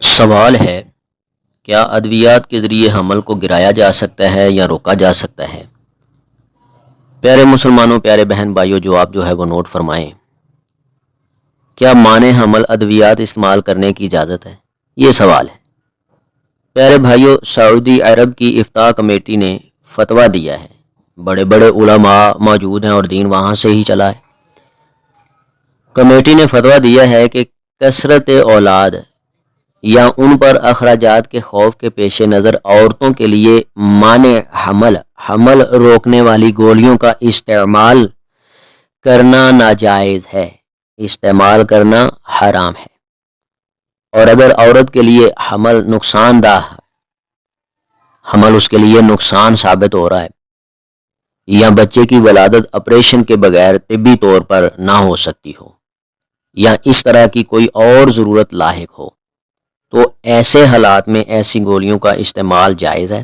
سوال ہے، کیا ادویات کے ذریعے حمل کو گرایا جا سکتا ہے یا روکا جا سکتا ہے؟ پیارے مسلمانوں، پیارے بہن بھائیوں، جواب جو ہے وہ نوٹ فرمائیں۔ کیا مانع حمل ادویات استعمال کرنے کی اجازت ہے؟ یہ سوال ہے۔ پیارے بھائیوں، سعودی عرب کی افتاء کمیٹی نے فتویٰ دیا ہے، بڑے بڑے علماء موجود ہیں اور دین وہاں سے ہی چلا ہے۔ کمیٹی نے فتویٰ دیا ہے کہ کثرت اولاد یا ان پر اخراجات کے خوف کے پیش نظر عورتوں کے لیے مانع حمل روکنے والی گولیوں کا استعمال کرنا ناجائز ہے، استعمال کرنا حرام ہے، اور اگر عورت کے لیے حمل نقصان دہ ہے، حمل اس کے لیے نقصان ثابت ہو رہا ہے، یا بچے کی ولادت آپریشن کے بغیر طبی طور پر نہ ہو سکتی ہو، یا اس طرح کی کوئی اور ضرورت لاحق ہو، تو ایسے حالات میں ایسی گولیوں کا استعمال جائز ہے۔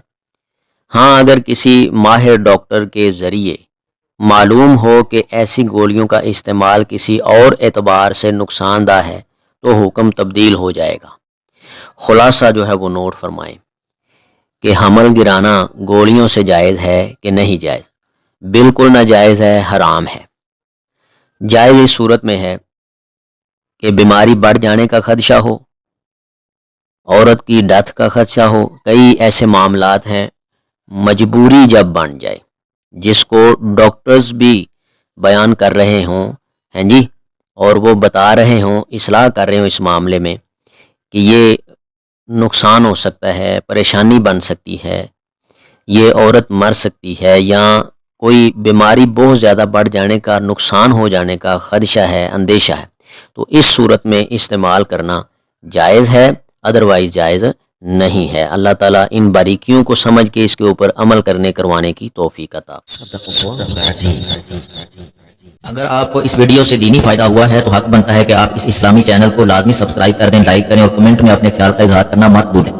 ہاں، اگر کسی ماہر ڈاکٹر کے ذریعے معلوم ہو کہ ایسی گولیوں کا استعمال کسی اور اعتبار سے نقصان دہ ہے تو حکم تبدیل ہو جائے گا۔ خلاصہ جو ہے وہ نوٹ فرمائیں کہ حمل گرانا گولیوں سے جائز ہے کہ نہیں جائز؟ بالکل ناجائز ہے، حرام ہے۔ جائز اس صورت میں ہے کہ بیماری بڑھ جانے کا خدشہ ہو، عورت کی ڈیتھ کا خدشہ ہو، کئی ایسے معاملات ہیں، مجبوری جب بن جائے جس کو ڈاکٹرز بھی بیان کر رہے ہوں، ہیں جی، اور وہ بتا رہے ہوں، اصلاح کر رہے ہوں اس معاملے میں کہ یہ نقصان ہو سکتا ہے، پریشانی بن سکتی ہے، یہ عورت مر سکتی ہے، یا کوئی بیماری بہت زیادہ بڑھ جانے کا، نقصان ہو جانے کا خدشہ ہے، اندیشہ ہے، تو اس صورت میں استعمال کرنا جائز ہے، ادروائز جائز نہیں ہے۔ اللہ تعالیٰ ان باریکیوں کو سمجھ کے اس کے اوپر عمل کروانے کی توفیق عطا۔ اگر آپ کو اس ویڈیو سے دینی فائدہ ہوا ہے تو حق بنتا ہے کہ آپ اس اسلامی چینل کو لازمی سبسکرائب کر دیں، لائک کریں اور کمنٹ میں اپنے خیال کا اظہار کرنا مت بھولیں۔